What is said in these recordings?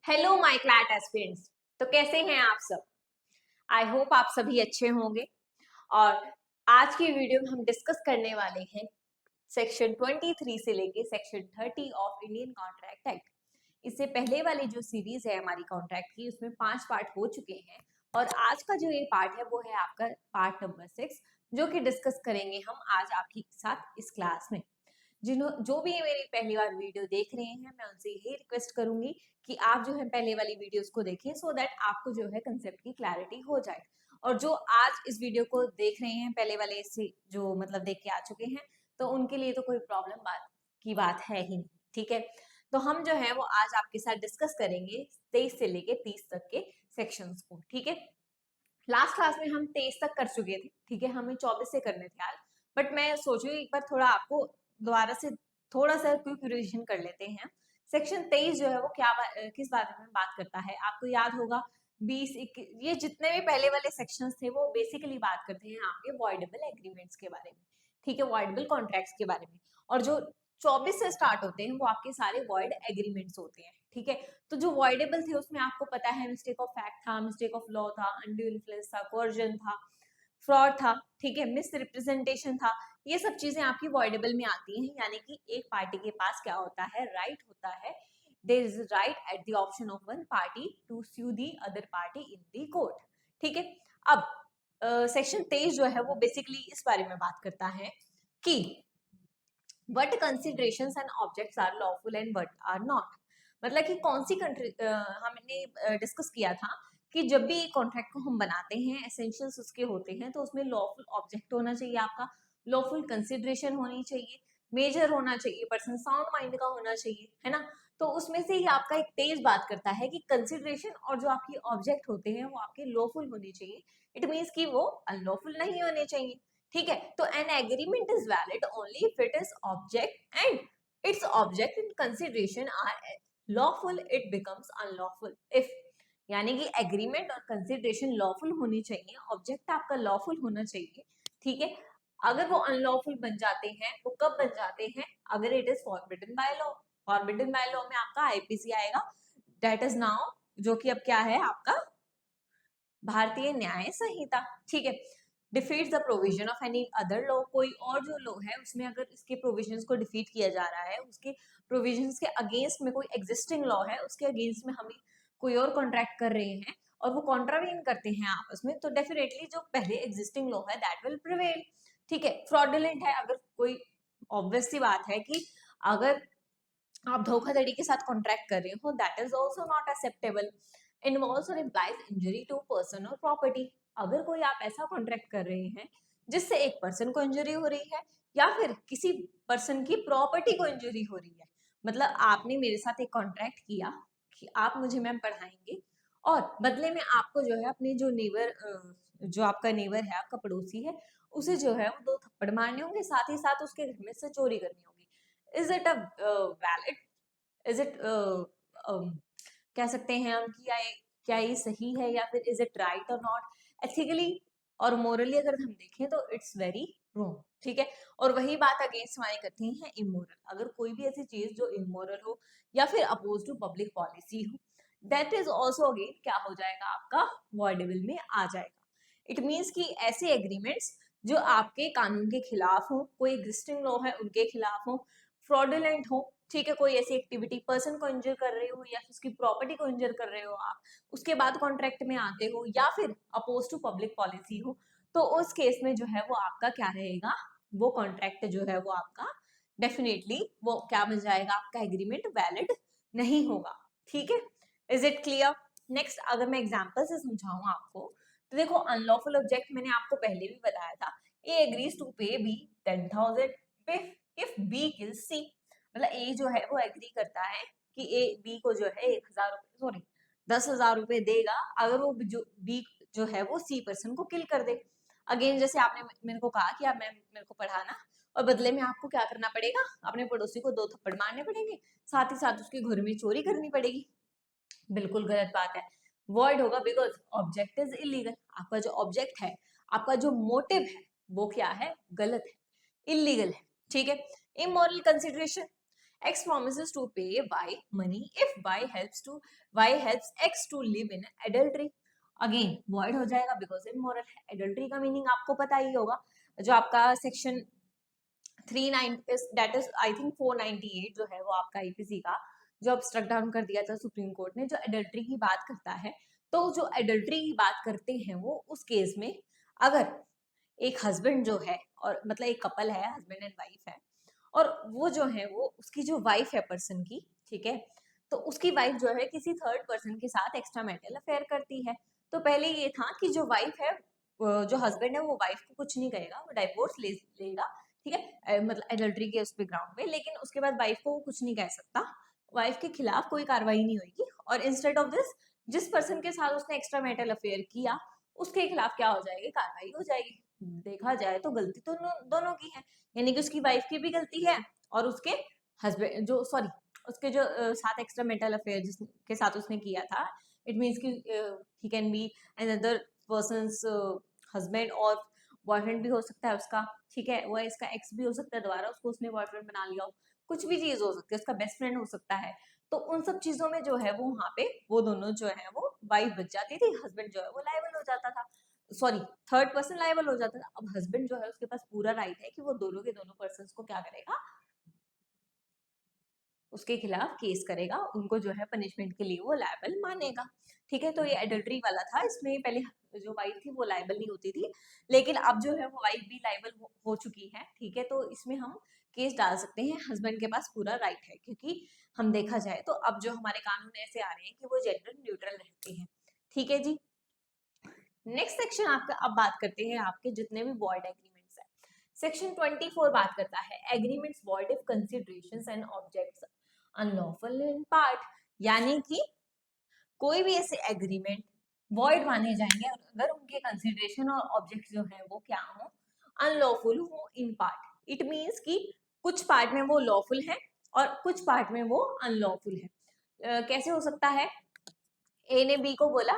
Hello my class aspirants. तो कैसे हैं आप सब? आई होप आप सभी अच्छे होंगे। और आज की वीडियो में हम डिस्कस करने वाले हैं सेक्शन 23 से लेके section 30 of Indian contract act. इससे पहले वाली जो सीरीज है हमारी कॉन्ट्रैक्ट की, उसमें 5 पार्ट हो चुके हैं और आज का जो ये पार्ट है वो है आपका पार्ट नंबर 6, जो कि डिस्कस करेंगे हम आज आपके साथ इस क्लास में। जो भी मेरी पहली बार वीडियो देख रहे हैं, मैं उनसे यही रिक्वेस्ट करूंगी कि आप जो है पहले वाली वीडियोस को देखें, सो दैट आपको जो है कंसेप्ट की क्लैरिटी हो जाए। और जो आज इस वीडियो को देख रहे हैं पहले वाले से जो मतलब देख के आ चुके हैं, तो उनके लिए तो कोई प्रॉब्लम बात है ही नहीं। ठीक है, तो हम जो है वो आज आपके साथ डिस्कस करेंगे 23 से लेके 30 तक के सेक्शंस को। ठीक है, लास्ट क्लास में हम 23 तक कर चुके थे। ठीक है, हमें 24 से करने थे आज, बट मैं सोचू एक बार थोड़ा आपको दोबारा से थोड़ा सा क्विक रिविजन कर लेते हैं। सेक्शन 23 जो है वो किस बारे में बात करता है, आपको याद होगा 20 ये जितने भी पहले वाले सेक्शंस थे वो बेसिकली बात करते हैं आपके वॉइडेबल एग्रीमेंट्स के बारे में। ठीक है, वॉइडेबल कॉन्ट्रैक्ट्स के बारे में। और जो 24 से स्टार्ट होते हैं वो आपके सारे वॉइड एग्रीमेंट्स होते हैं। ठीक है, तो जो वॉइडेबल थे उसमें आपको पता है मिस्टेक ऑफ फैक्ट था, मिस्टेक ऑफ लॉ था, अनड्यू इन्फ्लुएंस था, कोर्जन था, फ्रॉड था, ठीक है, मिस रिप्रेजेंटेशन था। ये सब चीजें आपकी वॉइडेबल में आती हैं, यानी कि एक पार्टी के पास क्या होता है, राइट होता है। There is right at the option of one party to sue the other party in the court. ठीक है, अब सेक्शन 23 जो है वो बेसिकली इस बारे में बात करता है कि what considerations and objects are lawful and what are not। मतलब कि कौन सी कंट्री, हमने डिस्कस किया था कि जब भी कॉन्ट्रैक्ट को हम बनाते हैं एसेंशियल्स उसके होते हैं, तो उसमें लॉफुल ऑब्जेक्ट होना चाहिए, आपका लॉफुल कंसिडरेशन होनी चाहिए, मेजर होना चाहिए, पर्सन साउंड माइंड का होना चाहिए, है ना। तो उसमें से ही आपका एक तेज बात करता है कि कंसिडरेशन और जो आपकी ऑब्जेक्ट होते हैं वो आपके लॉफुल होने चाहिए। इट मीन्स कि वो अनलॉफुल नहीं होने चाहिए। ठीक है, तो an agreement is valid only if it is object and its object in consideration are lawful, it becomes unlawful if. यानी कि एग्रीमेंट और कंसिडरेशन लॉफुल होनी चाहिए, ऑब्जेक्ट आपका लॉफुल होना चाहिए। ठीक है, अगर वो अनलॉफुल बन जाते हैं, वो कब बन जाते हैं, अगर it is forbidden by law. Forbidden by law में आपका आईपीसी आएगा, दैट इज नाउ, जो कि अब क्या है आपका भारतीय न्याय संहिता। ठीक है, defeats the provision of any other law, कोई और जो लॉ है उसमें अगर इसके प्रोविजंस को डिफीट किया जा रहा है, उसके प्रोविजंस के अगेंस्ट में कोई एग्जिस्टिंग लॉ है, उसके अगेंस्ट में हम कोई और कॉन्ट्रैक्ट कर रहे हैं और वो कॉन्ट्रावेन करते हैं आपस में, तो डेफिनेटली जो पहले एग्जिस्टिंग लॉ है दैट विल प्रिवेल। ठीक है, फ्रॉडुलेंट है, अगर कोई ऑब्वियस सी बात है कि अगर आप धोखाधड़ी के साथ कॉन्ट्रैक्ट कर रहे हो, that is also not acceptable. Involves और इम्प्लाइज इंजरी टू पर्सन और प्रॉपर्टी, अगर कोई आप ऐसा कॉन्ट्रैक्ट कर रहे हैं जिससे एक पर्सन को इंजरी हो रही है या फिर किसी पर्सन की प्रॉपर्टी को इंजरी हो रही है, मतलब आपने मेरे साथ एक कॉन्ट्रैक्ट किया कि आप मुझे मैम पढ़ाएंगे और बदले में आपको जो है अपने जो नेबर, जो आपका नेबर है, आपका पड़ोसी है, उसे जो है वो 2 थप्पड़ मारने होंगे, साथ ही साथ उसके घर में से चोरी करनी होगी। Is it a valid, is it कह सकते हैं हम कि क्या ये सही है या फिर इज इट राइट और नॉट। एथिकली और मोरली अगर हम देखें तो इट्स वेरी रॉन्ग। ठीक है, और वही बात अगेंस्ट हमारी करती है इमोरल, अगर कोई भी ऐसी चीज जो इमोरल हो या फिर अपोज टू पब्लिक पॉलिसी हो, दैट इज ऑल्सो अगेन क्या हो जाएगा, आपका वॉइडेबल में आ जाएगा। इट मीन्स कि ऐसे एग्रीमेंट्स जो आपके कानून के खिलाफ हो, कोई एग्जिस्टिंग लॉ है उनके खिलाफ हो, फ्रॉडुलेंट हो, ठीक है, कोई ऐसी एक्टिविटी पर्सन को इंजर कर रहे हो या उसकी प्रॉपर्टी को इंजर कर रहे हो आप, उसके बाद कॉन्ट्रैक्ट में आते हो, या फिर अपोज टू पब्लिक पॉलिसी हो, तो उस केस में जो है वो आपका क्या रहेगा, वो कॉन्ट्रैक्ट जो है वो आपका डेफिनेटली वो क्या बन जाएगा, आपका एग्रीमेंट वैलिड नहीं होगा। ठीक है, इज इट क्लियर। नेक्स्ट अगर मैं एग्जाम्पल से समझाऊं आपको, तो देखो अनलॉफुल ऑब्जेक्ट मैंने आपको पहले भी बताया था, A agrees to pay B 10,000 if B kills C. मतलब ए जो है वो एग्री करता है कि ए बी को जो है 1,000 रुपए, सॉरी 10,000 रुपए देगा अगर वो जो बी जो है वो सी पर्सन को किल कर दे। अगेन जैसे आपने मेरे को कहा कि आप मैम मेरे को पढ़ाना, और बदले में आपको क्या करना पड़ेगा, अपने पड़ोसी को 2 थप्पड़ मारने पड़ेंगे, साथ ही साथ उसके घर में चोरी करनी पड़ेगी। बिल्कुल गलत बात है, वॉइड होगा बिकॉज ऑब्जेक्ट इज इलीगल। आपका जो ऑब्जेक्ट है, आपका जो मोटिव है वो क्या है, गलत है, इलीगल है। ठीक है, immoral consideration, X promises to pay Y money if Y helps X to live in adultery. Again void हो जाएगा बिकॉज इमोरल है. एडल्ट्री का मीनिंग आपको पता ही होगा, जो आपका section 390 that is I think 498 जो है वो आपका आईपीसी का जो अब स्ट्रक डाउन कर दिया था सुप्रीम कोर्ट ने, जो एडल्ट्री की बात करता है. तो जो एडल्ट्री की बात करते हैं वो उस केस में अगर एक हस्बैंड जो है और मतलब एक कपल है, हस्बैंड एंड वाइफ है, और वो जो है वो उसकी जो वाइफ है पर्सन की, ठीक है, तो उसकी वाइफ जो है किसी थर्ड पर्सन के साथ एक्स्ट्रा मैरिटल अफेयर करती है. तो पहले ये था कि जो वाइफ है, जो हस्बैंड है वो वाइफ को कुछ नहीं कहेगा, वो डाइवोर्स लेगा, ठीक है, मतलब एडल्ट्री के उस पे ग्राउंड पे, लेकिन उसके बाद वाइफ को कुछ नहीं कह सकता, वाइफ के खिलाफ कोई कार्रवाई नहीं होगी. और इंस्टेड ऑफ दिस जिस पर्सन के साथ उसने एक्स्ट्रा मैरिटल अफेयर किया उसके खिलाफ क्या हो जाएगी, कार्रवाई हो जाएगी. देखा जाए तो गलती तो दोनों की है, यानी कि उसकी वाइफ की भी गलती है और उसके हस्बैंड जो सॉरी उसके जो साथ एक्स्ट्रा मैरिटल अफेयर जिसके साथ उसने किया था, इट मीन्स कि he can be another persons husband और बॉयफ्रेंड भी हो सकता है उसका, ठीक है, वो इसका एक्स भी हो सकता है, दोबारा उसको उसने बॉयफ्रेंड बना लिया हो, कुछ भी चीज हो सकती है, उसका बेस्ट फ्रेंड हो सकता है. तो उन सब चीजों में जो है वो वहां पे वो दोनों जो है वो वाइफ बच जाती थी, हस्बैंड जो है वो लायबल हो जाता था, सॉरी थर्ड पर्सन लायबल हो जाता था. अब हस्बैंड जो है उसके पास पूरा राइट है कि वो दोनों के दोनों पर्सन को क्या करेगा, उसके खिलाफ केस करेगा, उनको जो है पनिशमेंट के लिए वो लायबल मानेगा. ठीक है, तो ये एडल्ट्री वाला था, इसमें पहले जो वाइफ थी वो लायबल नहीं होती थी, लेकिन अब जो है वो वाइफ भी लायबल हो चुकी है. ठीक है, तो इसमें हम केस डाल सकते हैं, हस्बैंड के पास पूरा राइट है, क्योंकि हम देखा जाए तो अब जो हमारे कानून ऐसे आ रहे हैं कि वो जेंडर न्यूट्रल रहते हैं. ठीक है जी. नेक्स्ट सेक्शन आपका अब बात करते हैं आपके जितने भी वॉइड एग्रीमेंट्स है. सेक्शन 24 बात करता है agreements void if considerations and objects unlawful in part, यानी कि कोई भी ऐसे एग्रीमेंट वॉइड माने जाएंगे अगर उनके कंसीडरेशन और ऑब्जेक्ट जो है वो क्या हो, अनलॉफुल हो इन पार्ट. इट मींस कि कुछ पार्ट में वो लॉफुल है और कुछ पार्ट में वो अनलॉफुल है. कैसे हो सकता है, ए ने बी को बोला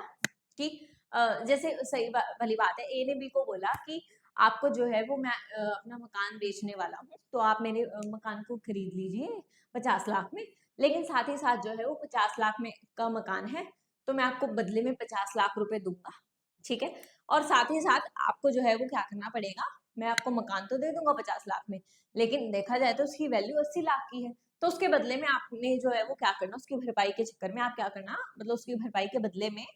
कि जैसे सही वाली बात है, ए ने बी को बोला कि आपको जो है वो मैं अपना मकान बेचने वाला हूँ, तो आप मेरे मकान को खरीद लीजिए 50 लाख में, लेकिन साथ ही साथ जो है वो 50 लाख में का मकान है तो मैं आपको बदले में 50 लाख रुपए दूंगा. ठीक है, और साथ ही साथ आपको जो है वो क्या करना पड़ेगा, मैं आपको मकान तो दे दूंगा 50 लाख में, लेकिन देखा जाए तो उसकी वैल्यू 80 लाख की है, तो उसके बदले में आपने जो है वो क्या करना, उसकी भरपाई के चक्कर में आप क्या करना, मतलब उसकी भरपाई के बदले में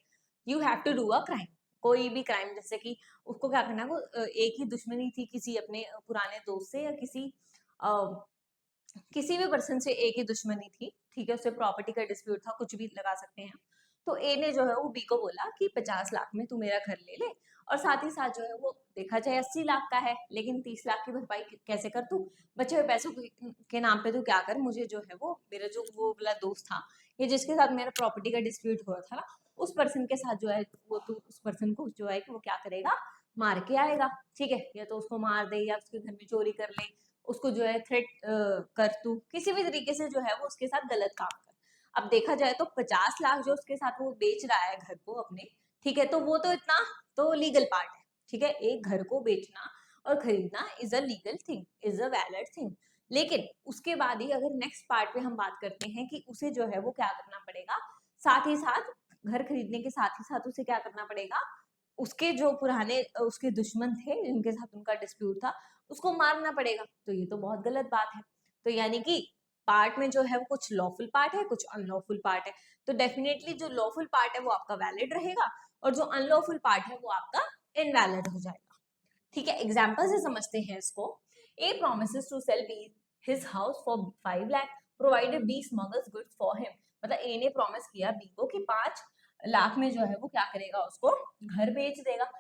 you have to do a crime. कोई भी क्राइम, जैसे कि उसको क्या करना, वो एक ही दुश्मनी थी किसी अपने पुराने दोस्त से या किसी भी पर्सन से एक ही दुश्मनी थी, ठीक है, उससे प्रॉपर्टी का डिस्प्यूट था, कुछ भी लगा सकते हैं. तो ए ने जो है वो बी को बोला कि 50 लाख में तू मेरा घर ले ले, और साथ ही साथ जो है वो देखा जाए 80 लाख का है, लेकिन 30 लाख की भरपाई कैसे कर, तू बचे हुए पैसों के नाम पे तू क्या कर, मुझे जो है वो मेरा जो वो वाला दोस्त था, ये जिसके साथ मेरा प्रॉपर्टी का डिस्प्यूट हुआ था ना, उस पर्सन के साथ जो है वो तू उस पर्सन को जो है कि वो क्या करेगा, मार के आएगा. ठीक है, या तो उसको मार दे या उसके घर में चोरी कर ले, उसको जो है थ्रेट कर, तू किसी भी तरीके से जो है वो उसके साथ गलत काम कर. अब देखा जाए तो 50 लाख जो उसके साथ वो बेच रहा है घर को अपने, ठीक है, तो वो तो इतना तो लीगल पार्ट है. ठीक है, एक घर को बेचना और खरीदना is a legal thing, is a valid thing, लेकिन उसके बाद ही अगर नेक्स्ट पार्ट पे हम बात करते हैं कि उसे जो है वो क्या करना पड़ेगा, साथ ही साथ घर खरीदने के साथ ही साथ उसे क्या करना पड़ेगा, उसके जो पुराने उसके दुश्मन थे जिनके साथ उनका डिस्प्यूट था उसको मारना पड़ेगा. तो ये तो बहुत गलत बात है. तो यानी कि पार्ट में जो है वो कुछ लॉफुल पार्ट है, कुछ अनलॉफुल पार्ट है, तो डेफिनेटली जो लॉफुल पार्ट है वो आपका वैलिड रहेगा और जो अनलॉफुल पार्ट है वो आपका इनवैलिड हो जाएगा. ठीक है, एग्जाम्पल से समझते हैं इसको. A promises to sell B his house for 5 lakh provided B smuggles goods for him. मतलब ए ने प्रॉमिस किया बी को कि 5 लाख में जो है वो क्या करेगा, उसको घर बेच देगा,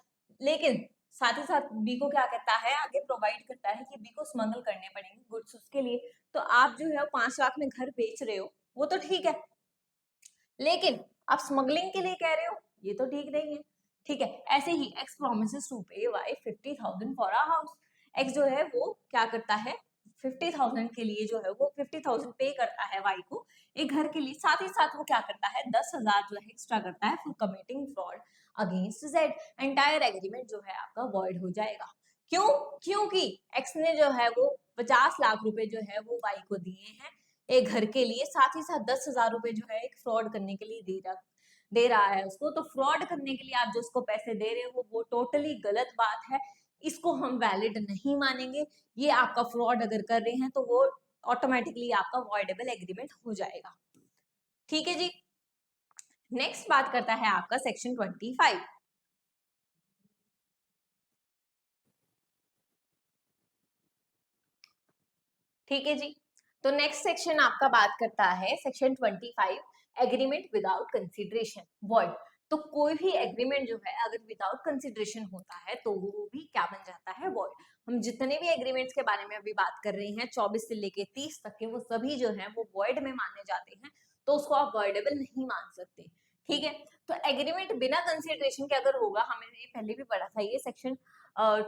लेकिन साथ ही साथ बी को क्या कहता है, आगे प्रोवाइड करता है कि बी को स्मगल करने पड़ेंगे गुड्स उसके लिए. तो आप जो है 5 लाख में घर बेच रहे हो वो तो ठीक है, लेकिन आप स्मगलिंग के लिए कह रहे हो, ये तो ठीक नहीं है. ठीक है, ऐसे ही X promises to pay Y 50,000 for a house. X जो है वो क्या करता है, 50,000 के लिए जो है वो 50,000 पे करता है वाई को एक घर के लिए, साथ ही साथ वो क्या करता है 10,000 जो है एक्स्ट्रा करता है for committing fraud against Z. Entire agreement जो है आपका वॉइड हो जाएगा. क्यों, क्योंकि एक्स ने जो है वो 50 लाख रुपए जो है वो वाई को दिए हैं, एक घर के लिए, साथ ही साथ 10,000 रुपए जो है एक फ्रॉड करने के लिए दे रहा है उसको। तो फ्रॉड करने के लिए आप जो उसको पैसे दे रहे हो वो टोटली गलत बात है, इसको हम वैलिड नहीं मानेंगे। ये आपका फ्रॉड अगर कर रहे हैं तो वो ऑटोमेटिकली आपका वॉइडेबल एग्रीमेंट हो जाएगा। ठीक है जी। नेक्स्ट बात करता है आपका सेक्शन 25। ठीक है जी। तो नेक्स्ट सेक्शन आपका बात करता है section 25, agreement without consideration void. तो कोई भी एग्रीमेंट जो है अगर विदाउट कंसिडरेशन होता है तो वो भी क्या बन जाता है, वॉइड। हम जितने भी एग्रीमेंट्स के बारे में अभी बात कर रहे हैं 24 से लेके 30 तक के, वो सभी जो है वो वॉइड में माने जाते हैं, तो उसको आप वॉइडेबल नहीं मान सकते। ठीक है। तो एग्रीमेंट बिना कंसिडरेशन के अगर होगा, हमने पहले भी पढ़ा था, ये सेक्शन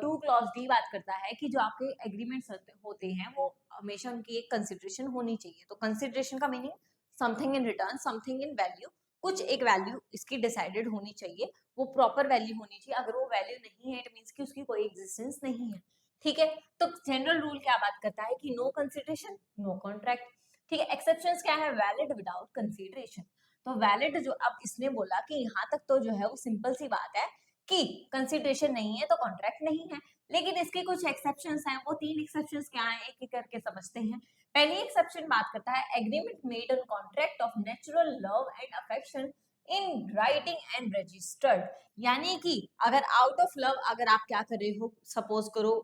2 क्लॉज डी बात करता है कि जो आपके एग्रीमेंट्स होते हैं वो हमेशा उनकी एक कंसिडरेशन होनी चाहिए। तो कंसिडरेशन का meaning something in return, something in value, कुछ एक वैल्यू इसकी डिसाइडेड होनी चाहिए, वो प्रॉपर वैल्यू होनी चाहिए। अगर वो वैल्यू नहीं है इट मींस कि उसकी कोई एग्जिस्टेंस नहीं है। ठीक है। तो जनरल रूल क्या बात करता है कि नो कंसिडरेशन नो कॉन्ट्रैक्ट। ठीक है। एक्सेप्शंस क्या है, वैलिड विदाउट कंसिडरेशन। तो वैलिड जो अब इसने बोला कि यहाँ तक तो जो है वो सिंपल सी बात है कि कंसिडरेशन नहीं है तो कॉन्ट्रैक्ट नहीं है, लेकिन इसके कुछ एक्सेप्शंस हैं। वो 3 एक्सेप्शंस क्या हैं, एक एक करके समझते हैं। पहली एक्सेप्शन बात करता है agreement made on contract of natural love and affection in writing and registered. यानी कि अगर आउट ऑफ लव अगर आप क्या कर रहे हो, सपोज करो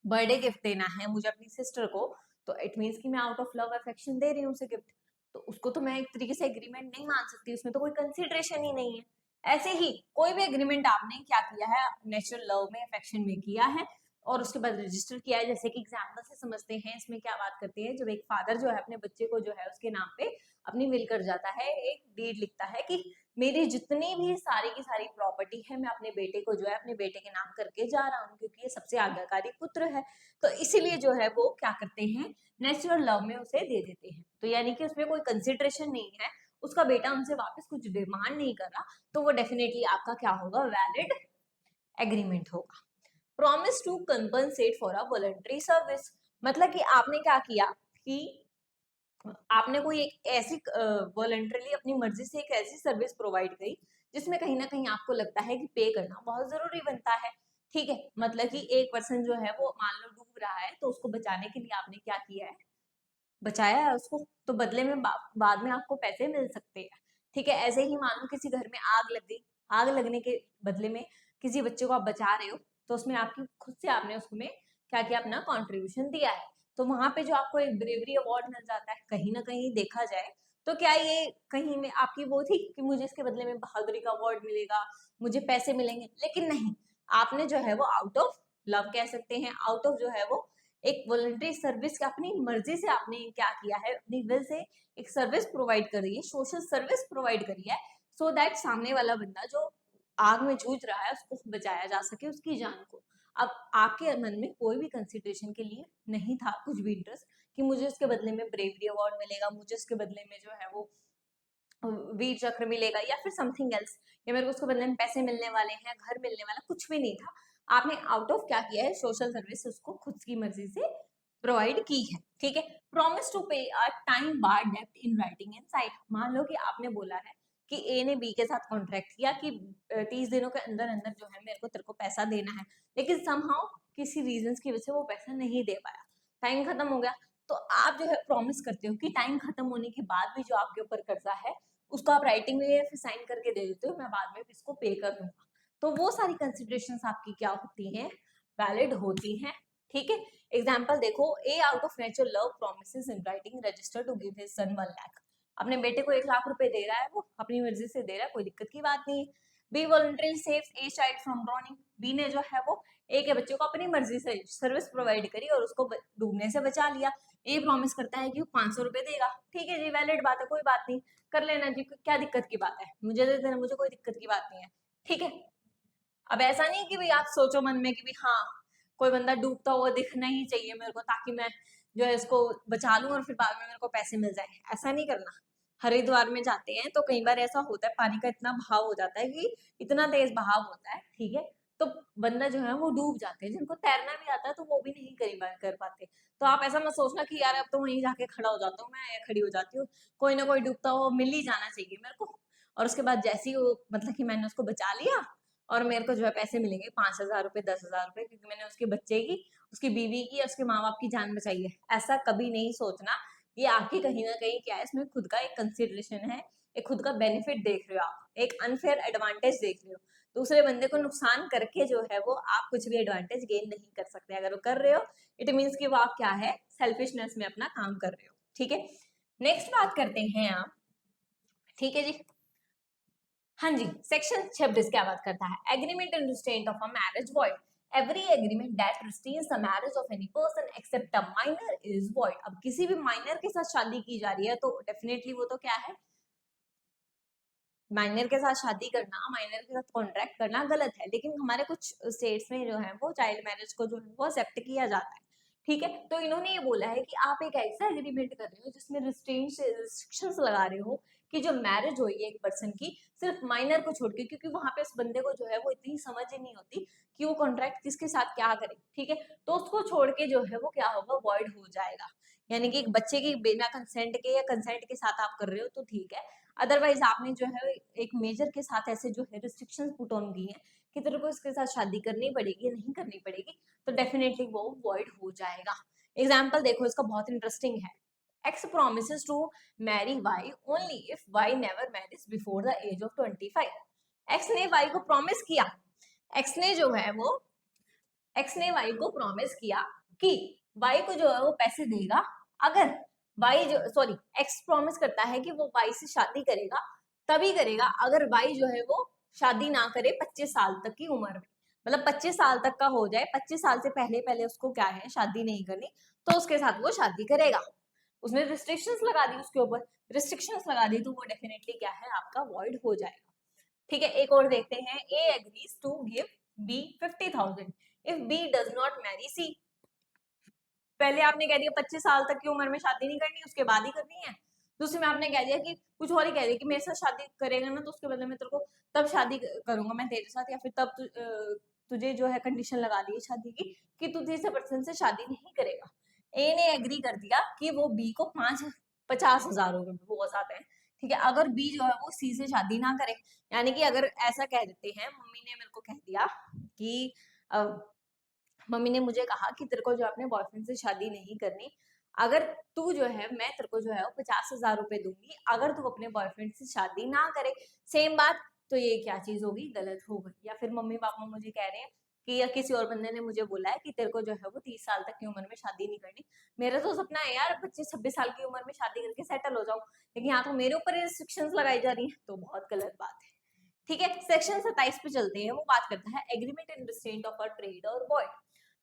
बर्थडे गिफ्ट देना है मुझे अपनी सिस्टर को, तो इट मीन्स कि मैं आउट ऑफ लव अफेक्शन दे रही हूँ उसे गिफ्ट, तो उसको तो मैं एक तरीके से एग्रीमेंट नहीं मान सकती, उसमें तो कोई कंसिडरेशन ही नहीं है। ऐसे ही कोई भी एग्रीमेंट आपने क्या किया है, नेचुरल लव में अफेक्शन में किया है और उसके बाद रजिस्टर किया है, जैसे कि एग्जाम्पल से समझते हैं इसमें क्या बात करते हैं। जब एक फादर जो है अपने बच्चे को जो है उसके नाम पे अपनी विल कर जाता है, एक डीड लिखता है कि मेरी जितनी भी सारी की सारी प्रॉपर्टी है मैं अपने बेटे को जो है अपने बेटे के नाम करके जा रहा हूँ, क्योंकि ये सबसे आज्ञाकारी पुत्र है। तो इसीलिए जो है वो क्या करते हैं, नेचुरल लव में उसे दे देते हैं। तो यानी कि उसमें कोई कंसिडरेशन नहीं है, उसका बेटा उनसे वापस कुछ डिमांड नहीं कर रहा, तो वो डेफिनेटली आपका क्या होगा, वैलिड एग्रीमेंट होगा। Promise to compensate for a voluntary service, मतलब कि आपने क्या किया कि आपने कोई एक ऐसी वॉलंटरली अपनी मर्जी से एक ऐसी सर्विस प्रोवाइड करी जिसमें कहीं ना कहीं आपको लगता है कि पे करना बहुत जरूरी बनता है। ठीक है। मतलब कि एक पर्सन जो है वो मान लो डूब रहा है, तो उसको बचाने के लिए आपने क्या किया है, बचाया है उसको, तो बदले में बाद में आपको पैसे मिल सकते हैं। ठीक है। ऐसे ही मान लो किसी घर में आग लग गई, आग लगने के बदले में किसी बच्चे को आप बचा रहे हो, तो उसमें आपकी खुद से आपने उसमें क्या किया, अपना कॉन्ट्रीब्यूशन दिया है, तो वहां पे जो आपको एक ब्रेवरी अवार्ड मिल जाता है, कहीं ना कहीं देखा जाए तो क्या ये कहीं में आपकी वो थी कि मुझे इसके बदले में बहादुरी का अवार्ड मिलेगा, मुझे पैसे मिलेंगे, लेकिन नहीं, आपने जो है वो आउट ऑफ लव कह सकते हैं, आउट ऑफ जो है वो एक वॉलंटरी सर्विस अपनी मर्जी से आपने क्या किया है, अपनी विल से एक सर्विस प्रोवाइड करी है, सोशल सर्विस प्रोवाइड करी है, सो दैट सामने वाला बंदा जो आग में जूझ रहा है उसको बचाया जा सके, उसकी जान को। अब आपके मन में कोई भी कंसिडरेशन के लिए नहीं था कुछ भी इंटरेस्ट कि मुझे उसके बदले में ब्रेवरी अवार्ड मिलेगा, मुझे उसके बदले में जो है वो वीर चक्र मिलेगा या फिर समथिंग एल्स, या मेरे को उसके बदले में पैसे मिलने वाले हैं, घर मिलने वाला, कुछ भी नहीं था। आपने आउट ऑफ क्या किया है, सोशल सर्विस उसको खुद की मर्जी से प्रोवाइड की है। ठीक है। प्रॉमिस टू पे अ टाइम बार डेब्ट इन राइटिंग एंड साइट, मान लो कि आपने बोला है कि ए ने बी के साथ कॉन्ट्रैक्ट किया कि 30 दिनों के अंदर अंदर जो है मेरे को तेरे को पैसा देना है, लेकिन समहाउ किसी रीजन की वजह से वो पैसा नहीं दे पाया, टाइम खत्म हो गया, तो आप जो है प्रॉमिस करते हो कि टाइम खत्म होने के बाद भी जो आपके ऊपर कर्जा है उसको आप राइटिंग में या फिर साइन करके दे देते हो, मैं बाद में इसको पे कर दूंगा। तो वो सारी कंसिडरेशंस आपकी क्या होती हैं, वैलिड होती हैं। ठीक है। एग्जाम्पल देखो, A out of nature love promises in writing register to give his son 1 lakh, अपने बेटे को 1 लाख रुपए दे रहा है, वो अपनी मर्जी से दे रहा है, कोई दिक्कत की बात नहीं है। B voluntary saves a child from drowning, B ने जो है वो ए के बच्चे को अपनी मर्जी से सर्विस प्रोवाइड करी और उसको डूबने से बचा लिया। ए प्रॉमिस करता है कि वो 500 रुपए देगा, ठीक है जी, वैलिड बात है, कोई बात नहीं, कर लेना जी, क्या दिक्कत की बात है, मुझे दे देना, मुझे कोई दिक्कत की बात नहीं है। ठीक है। अब ऐसा नहीं कि भाई आप सोचो मन में कि भाई हाँ कोई बंदा डूबता हुआ दिखना ही चाहिए मेरे को ताकि मैं जो है इसको बचा लूं और फिर बाद में मेरे को पैसे मिल जाए, ऐसा नहीं करना। हरिद्वार में जाते हैं तो कई बार ऐसा होता है, पानी का इतना बहाव हो जाता है कि इतना तेज बहाव होता है, ठीक है, तो बंदा जो है वो डूब जाते हैं। जिनको तैरना भी आता है तो वो भी नहीं कर पाते। तो आप ऐसा मत सोचना कि यार अब तो वहीं जाके खड़ा हो जाता हूँ मैं, खड़ी हो जाती हूँ, कोई ना कोई डूबता हुआ मिल ही जाना चाहिए मेरे को। और उसके बाद जैसे ही वो मतलब कि मैंने उसको बचा लिया और मेरे को जो है पैसे मिलेंगे 5,000 रुपए, 10,000 रुपए, क्योंकि मैंने उसके बच्चे की, उसकी बीवी की या उसके माँ बाप की जान बचाई है। ऐसा कभी नहीं सोचना। ये आपकी कहीं ना कहीं क्या है, इसमें खुद का एक कंसिडरेशन है, एक खुद का बेनिफिट देख रहे हो आप, एक अनफेयर एडवांटेज देख रहे हो। दूसरे बंदे को नुकसान करके जो है वो आप कुछ भी एडवांटेज गेन नहीं कर सकते। अगर वो कर रहे हो इट मीन्स कि वो आप क्या है, सेल्फिशनेस में अपना काम कर रहे हो। ठीक है, नेक्स्ट बात करते हैं आप। ठीक है जी, हाँ जी, सेक्शन 26 क्या बात करता है, agreement in restraint of a marriage void. Every agreement that restrains the marriage of any person except a minor is void. अब किसी भी माइनर के साथ शादी की जा रही है तो डेफिनेटली वो तो क्या है, माइनर के साथ शादी करना, माइनर के साथ कॉन्ट्रैक्ट करना गलत है। लेकिन हमारे कुछ स्टेट्स में जो है वो चाइल्ड मैरिज को जो है वो एक्सेप्ट किया जाता है। ठीक है, तो इन्होंने ये बोला है कि आप एक ऐसा एग्रीमेंट कर रहे हो जिसमें रिस्ट्रिक्शंस लगा रहे हो कि जो मैरिज हुई है एक पर्सन की सिर्फ माइनर को छोड़ के, क्योंकि वहां पे उस बंदे को जो है वो इतनी समझ ही नहीं होती कि वो कॉन्ट्रैक्ट किसके साथ क्या करे। ठीक है, तो उसको छोड़ के जो है वो क्या होगा, वॉइड हो जाएगा। यानी कि एक बच्चे की बिना कंसेंट के या कंसेंट के साथ आप कर रहे हो तो ठीक है, अदरवाइज आपने जो है एक मेजर के साथ ऐसे जो है रिस्ट्रिक्शंस पुट ऑन की है कि तेरे को इसके साथ शादी करनी पड़ेगी या नहीं करनी पड़ेगी, तो डेफिनेटली वो वॉइड हो जाएगा। एग्जाम्पल देखो इसका, बहुत इंटरेस्टिंग है। X promises to marry Y only if Y never marriage before the age of 25। X ने वाई को प्रॉमिस किया, एक्स ने जो है वो, एक्स ने वाई को प्रॉमिस किया कि वाई को जो है वो पैसे देगा अगर वाई जो, सॉरी, एक्स प्रॉमिस करता है कि वो वाई से शादी करेगा, तभी करेगा अगर वाई जो है वो शादी ना करे 25 साल तक की उम्र में। मतलब 25 साल तक का हो जाए, 25 साल से पहले पहले उसको क्या है, शादी नहीं करनी, तो उसके साथ वो शादी करेगा। उसने रिस्ट्रिक्शंस लगा दी उसके ऊपर, रिस्ट्रिक्शंस लगा दी तो वो डेफिनेटली क्या है, आपका वॉइड हो जाएगा। ठीक है, एक और देखते हैं। A agrees to give B 50,000 if B does not marry C. पहले आपने कह दिया 25 साल तक की उम्र में शादी नहीं करनी, उसके बाद ही करनी है। दूसरे में आपने कह दिया कि कुछ और ही कह दिया कि मेरे साथ शादी करेगा ना तो उसके बदले में तेरे को तब शादी करूंगा मैं तेरे साथ, या फिर तब तुझे जो है कंडीशन लगा दी है शादी की कि तू तीसरे पर्सन से शादी नहीं करेगा। ए ने एग्री कर दिया कि वो बी को 50,000 रुपए बहुत ज्यादा है। ठीक है, अगर बी जो है वो सी से शादी ना करे, यानी कि अगर ऐसा कह देते हैं, मम्मी ने मेरे को कह दिया कि मम्मी ने मुझे कहा कि तेरे को जो अपने बॉयफ्रेंड से शादी नहीं करनी, अगर तू जो है, मैं तेरे को जो है वो 50,000 रुपए दूंगी अगर तू अपने बॉयफ्रेंड से शादी ना करे। सेम बात, तो ये क्या चीज होगी, गलत हो गई। या फिर मम्मी पापा मुझे कह रहे हैं कि या किसी और बंदे ने मुझे बोला है कि तेरे को जो है वो 30 साल तक की उम्र में शादी नहीं करनी। मेरा तो सपना है यार 25-26 साल की उम्र में शादी करके सेटल हो जाऊं, लेकिन यहाँ तो मेरे ऊपर रिस्ट्रिक्शंस लगाई जा रही है, तो बहुत गलत बात है। ठीक है, सेक्शन 27 पे चलते हैं। वो बात करता है agreement in restraint of a trade और वॉइड।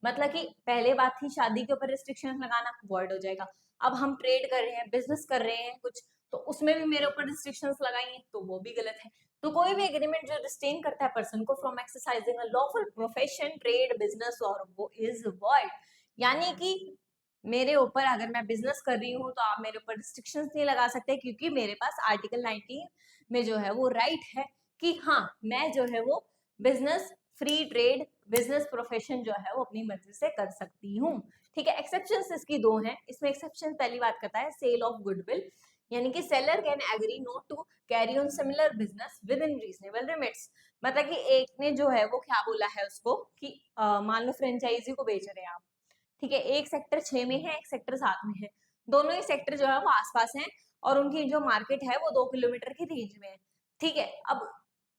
मतलब कि पहले बात थी शादी के ऊपर रिस्ट्रिक्शन लगाना, वॉइड हो जाएगा। अब हम ट्रेड कर रहे हैं, बिजनेस कर रहे हैं कुछ, तो उसमें भी मेरे ऊपर रिस्ट्रिक्शंस लगाई हैं, तो वो भी गलत है। तो कोई भी एग्रीमेंट जो रिस्ट्रेन करता है पर्सन को from exercising a lawful profession, trade, business, और वो इज वॉइड। यानी कि मेरे ऊपर अगर मैं बिजनेस कर रही हूँ तो आप मेरे ऊपर रिस्ट्रिक्शंस नहीं लगा सकते, क्योंकि मेरे पास आर्टिकल 19 में जो है वो राइट है कि हाँ मैं जो है वो business, free trade, business profession जो है वो अपनी मर्जी से कर सकती हूँ। ठीक है, एक्सेप्शंस इसकी दो हैं। इसमें एक्सेप्शन पहली बात करता है सेल ऑफ गुडविल, यानी कि seller can agree not to carry on similar business within reasonable limits. मतलब कि एक ने जो है वो क्या बोला है उसको कि मान लो फ्रेंचाइजी को बेच रहे हैं आप, ठीक है, एक सेक्टर 6 में है, एक सेक्टर 7 में है, दोनों ही सेक्टर जो है वो आसपास हैं और उनकी जो मार्केट है वो 2 किलोमीटर की रेंज में है। ठीक है, अब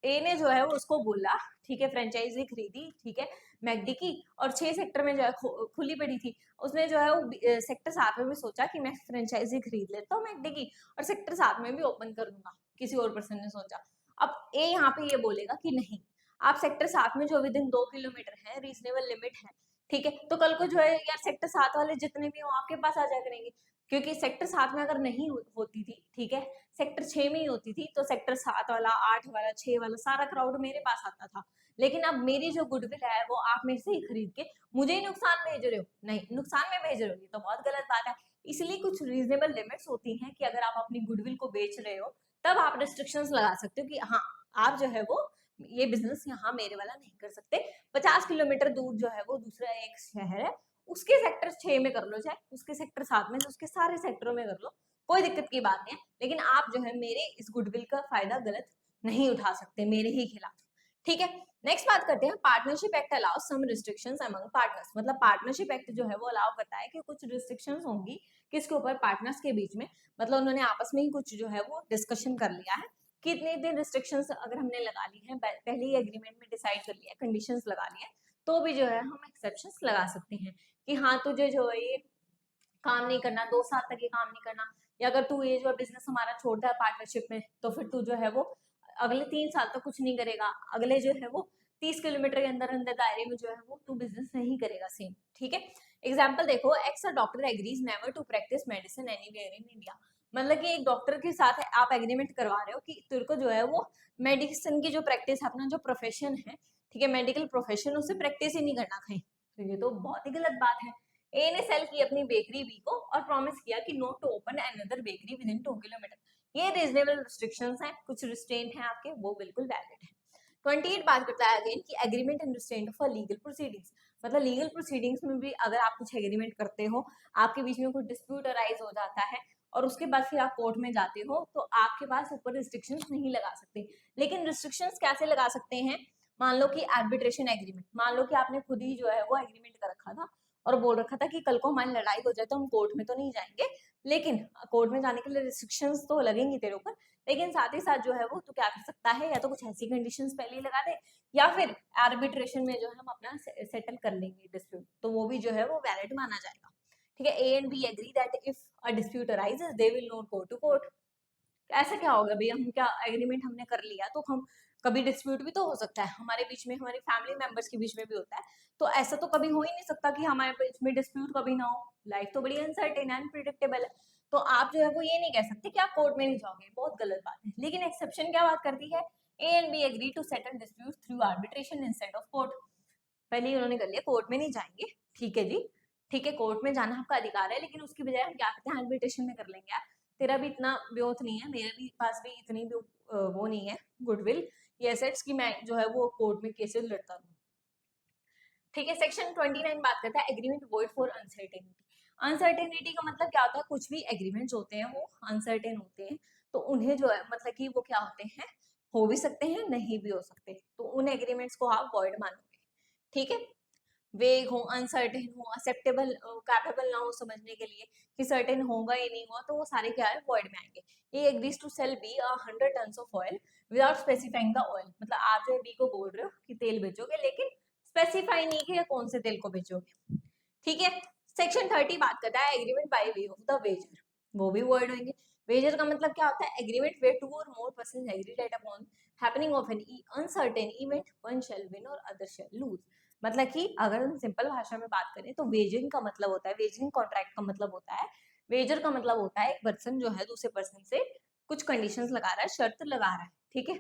ए ने जो है वो उसको बोला, ठीक है, फ्रेंचाइजी खरीदी, ठीक है, मैकडी की, और 6 सेक्टर में जो है खुली पड़ी थी। उसने जो है वो सेक्टर 7 में भी सोचा कि मैं फ्रेंचाइजी खरीद लेता हूँ मैकडी की और सेक्टर 7 में भी ओपन कर दूंगा, किसी और पर्सन ने सोचा। अब ए यहाँ पे ये बोलेगा कि नहीं, आप सेक्टर 7 में जो विद इन 2 किलोमीटर है, रीजनेबल लिमिट है, ठीक है, तो कल को जो है यार सेक्टर 7 वाले जितने भी हो आपके पास आ जाया करेंगे, क्योंकि सेक्टर 7 में अगर नहीं होती थी, ठीक है, सेक्टर 6 में ही होती थी, तो सेक्टर 7 वाला, 8 वाला, 6 वाला सारा क्राउड मेरे पास आता था। लेकिन अब मेरी जो गुडविल है वो आप मेरे से ही खरीद के मुझे ही नुकसान भेज रहे हो, नहीं नुकसान में भेज रहे हो, ये तो बहुत गलत बात है। इसलिए कुछ रीजनेबल लिमिट्स होती हैं कि अगर आप अपनी गुडविल को बेच रहे हो तब आप रिस्ट्रिक्शंस लगा सकते हो कि हाँ आप जो है वो ये बिजनेस यहाँ मेरे वाला नहीं कर सकते। 50 किलोमीटर दूर जो है वो दूसरा एक शहर है, उसके सेक्टर 6 में कर लो, चाहे उसके सेक्टर 7 में, उसके सारे सेक्टरों में कर लो, कोई दिक्कत की बात नहीं है। लेकिन आप जो है मेरे इस गुडविल का फायदा गलत नहीं उठा सकते मेरे ही खिलाफ। ठीक है, नेक्स्ट बात करते हैं। Partnership act allow some restrictions among partners. मतलब पार्टनरशिप एक्ट जो है वो अलाउ करता है कि कुछ रिस्ट्रिक्शंस होंगी किसके ऊपर, पार्टनर्स के बीच में। मतलब उन्होंने आपस में ही कुछ जो है वो डिस्कशन कर लिया है कि इतने दिन रिस्ट्रिक्शंस अगर हमने लगा ली है, पहले ही एग्रीमेंट में डिसाइड कर लिया, कंडीशंस लगा ली है, तो भी जो है हम एक्सेप्शंस लगा सकते हैं कि हाँ तुझे जो है ये काम नहीं करना, 2 साल तक ये काम नहीं करना, या अगर तू ये जो बिजनेस हमारा छोड़ता है पार्टनरशिप में तो फिर तू जो है वो अगले 3 साल तक कुछ नहीं करेगा, अगले जो है वो 30 किलोमीटर के अंदर अंदर दायरे में जो है वो तू बिजनेस नहीं करेगा सेम। ठीक है, एग्जाम्पल देखो, X doctor agrees never to practise medicine anywhere in India. मतलब कि एक डॉक्टर के साथ आप एग्रीमेंट करवा रहे हो कि तेरे को जो है वो मेडिसिन की जो प्रैक्टिस, अपना जो प्रोफेशन है, ठीक है, मेडिकल प्रोफेशन, उसे प्रैक्टिस ही नहीं करना कहीं। तो ये तो बहुत ही गलत बात है। ए ने सेल की अपनी बेकरी बी को और प्रॉमिस किया कि not to open another bakery within 2 kilometre. ये रीजनेबल रिस्ट्रिक्शंस हैं, कुछ रिस्ट्रेंट हैं आपके, वो बिल्कुल वैलिड है। 28 बात करता है अगेन कि agreement and restraint for legal proceedings. मतलब लीगल प्रोसीडिंग्स में भी अगर आप कुछ एग्रीमेंट करते हो, आपके बीच में कोई डिस्प्यूट अराइज हो जाता है और उसके बाद फिर आप कोर्ट में जाते हो, तो आपके पास ऊपर रिस्ट्रिक्शंस नहीं लगा सकते। लेकिन रिस्ट्रिक्शंस कैसे लगा सकते हैं? मान लो कि आर्बिट्रेशन एग्रीमेंट, मान लो कि आपने खुद ही जो है वो एग्रीमेंट कर रखा था और बोल रखा था कि कल को हमारी लड़ाई हो जाए तो हम कोर्ट में तो नहीं जाएंगे, लेकिन कोर्ट में जाने के लिए रिस्ट्रिक्शंस तो लगेंगी तेरे ऊपर, लेकिन साथ ही साथ जो है वो तो क्या कर सकता है, या तो कुछ ऐसी कंडीशंस पहले ही लगा दे, या फिर आर्बिट्रेशन में जो है हम अपना सेटल कर लेंगे डिस्प्यूट, तो वो भी जो है वो वैलिड माना जाएगा। ठीक है, A and B agree that if a dispute arises they will not go to court. ऐसा क्या होगा भैया, हम क्या एग्रीमेंट हमने कर लिया तो हम कभी डिस्प्यूट भी तो हो सकता है हमारे बीच में, हमारे फैमिली मेंबर्स के बीच में भी होता है, तो ऐसा तो कभी हो ही नहीं सकता कि हमारे बीच में डिस्प्यूट कभी ना हो। लाइफ तो बड़ी अनसर्टेन एंड अनप्रेडिक्टेबल है, तो आप जो है वो ये नहीं कह सकते कि आप कोर्ट में नहीं जाओगे, बहुत गलत बात है। लेकिन एक्सेप्शन क्या बात करती है, A and B agree to settle dispute through arbitration instead of court. पहले ही उन्होंने कर लिया कोर्ट में नहीं जाएंगे, ठीक है जी, ठीक है, कोर्ट में जाना आपका अधिकार है, लेकिन उसकी बजाय हम क्या करते हैं, आर्बिट्रेशन में कर लेंगे। यार तेरा भी इतना ब्योत नहीं है, मेरे भी पास भी इतनी भी वो नहीं है गुडविल, ये एसेट्स की मैं जो है वो कोर्ट में केसेस लड़ता हूँ। ठीक है, सेक्शन 29 बात करता है agreement void for uncertainty. Uncertainty का मतलब क्या होता है, कुछ भी एग्रीमेंट्स होते हैं वो अनसर्टेन होते हैं, तो उन्हें जो है मतलब कि वो क्या होते हैं, हो भी सकते हैं नहीं भी हो सकते, तो उन एग्रीमेंट्स को आप वॉइड मानोगे। ठीक है, वेग हो, अनसर्टेन हो, एक्सेप्टेबल कैपेबल ना हो समझने के लिए कि सर्टेन होगा या नहीं होगा, तो वो सारे क्या है वॉइड में आएंगे। A agrees to sell B 100 tons of oil without specifying the oil. मतलब आप जो है बी को बोल रहे हो कि तेल बेचोगे, लेकिन स्पेसिफाई नहीं किया कौन से तेल को बेचोगे। ठीक है, सेक्शन 30 बात करता है agreement by way of the wager, वो भी वर्ड होंगे। वेजर का मतलब क्या होता है, agreement where two or more persons agree that upon happening of an uncertain event one shall win or other shall lose. मतलब कि अगर हम सिंपल भाषा में बात करें तो वेजरिंग का मतलब होता है, वेजरिंग कॉन्ट्रैक्ट का मतलब होता है, वेजर का मतलब होता है एक पर्सन जो है दूसरे पर्सन से कुछ कंडीशंस लगा रहा है, शर्त लगा रहा है। ठीक है,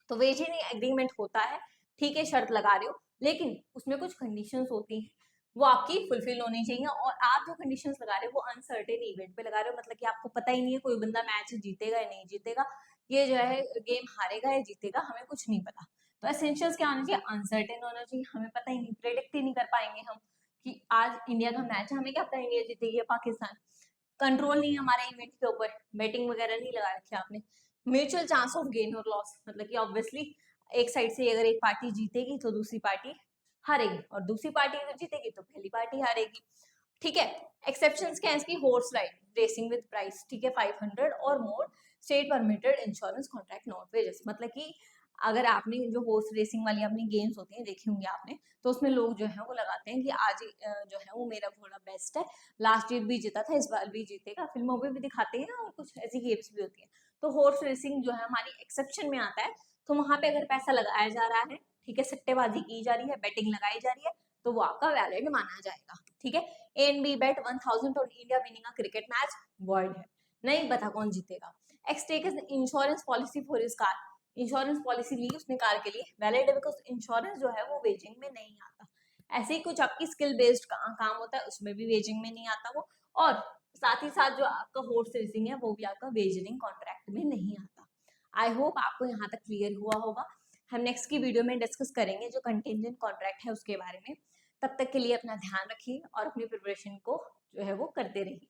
तो वेजरिंग एग्रीमेंट होता है, ठीक है, शर्त लगा रहे हो, लेकिन उसमें कुछ कंडीशंस होती हैं, वो आपकी फुलफिल होनी चाहिए, और आप जो कंडीशंस लगा रहे हो वो अनसर्टेन इवेंट पे लगा रहे हो, मतलब कि आपको पता ही नहीं है कोई बंदा मैच जीतेगा या नहीं जीतेगा, ये जो है गेम हारेगा या जीतेगा, हमें कुछ नहीं पता। तो एसेंशियल्स क्या होना चाहिए, अनसर्टेन होना चाहिए, हमें पता ही नहीं, प्रेडिक्ट ही नहीं कर पाएंगे हम कि आज इंडिया का मैच है, हमें क्या पता इंडिया जीतेगी या पाकिस्तान। कंट्रोल नहीं है हमारे इवेंट के ऊपर, बेटिंग वगैरह नहीं लगा रखी आपने। म्यूचुअल चांस ऑफ गेन और लॉस, मतलब कि ऑब्वियसली एक साइड से अगर एक पार्टी जीतेगी तो दूसरी पार्टी हारेगी, और दूसरी पार्टी अगर जीतेगी तो पहली पार्टी हारेगी। ठीक है, एक्सेप्शंस क्या है इसकी, horse ride racing with prize, ठीक है, 500 or more, state permitted insurance contract not वेजेस। मतलब कि अगर आपने जो हॉर्स रेसिंग वाली अपनी गेम्स होती हैं देखी होंगी आपने, तो उसमें लोग जो है वो लगाते हैं कि आज जो है वो मेरा घोड़ा बेस्ट है, लास्ट ईयर भी जीता था, इस बार भी जीतेगा, फिल्मों में भी दिखाते हैं और कुछ ऐसी गेम्स भी होती है। तो हॉर्स रेसिंग जो है हमारी एक्सेप्शन में आता है, तो वहां पे अगर पैसा लगाया जा रहा है, ठीक है, सट्टेबाजी की जा रही है, बेटिंग लगाई जा रही है, तो वो आपका वैलिड माना जाएगा। ठीक है, A and B bet 1000 on India winning a cricket match, void है, नहीं पता कौन जीतेगा। X take insurance policy for his car, insurance policy ली उसने कार के लिए, वैलिड है बिकॉज इंश्योरेंस जो है वो वेजिंग में नहीं आता। ऐसे ही कुछ आपकी स्किल बेस्ड काम होता है, उसमें भी वेजिंग में नहीं आता वो, और साथ ही साथ जो आपका हॉर्स रेसिंग है वो भी आपका वेजरिंग कॉन्ट्रैक्ट में नहीं आता। आई होप आपको यहाँ तक क्लियर हुआ होगा। हम नेक्स्ट की वीडियो में डिस्कस करेंगे जो कंटिंजेंट कॉन्ट्रैक्ट है उसके बारे में। तब तक के लिए अपना ध्यान रखिए और अपनी प्रिपरेशन को जो है वो करते रहिए।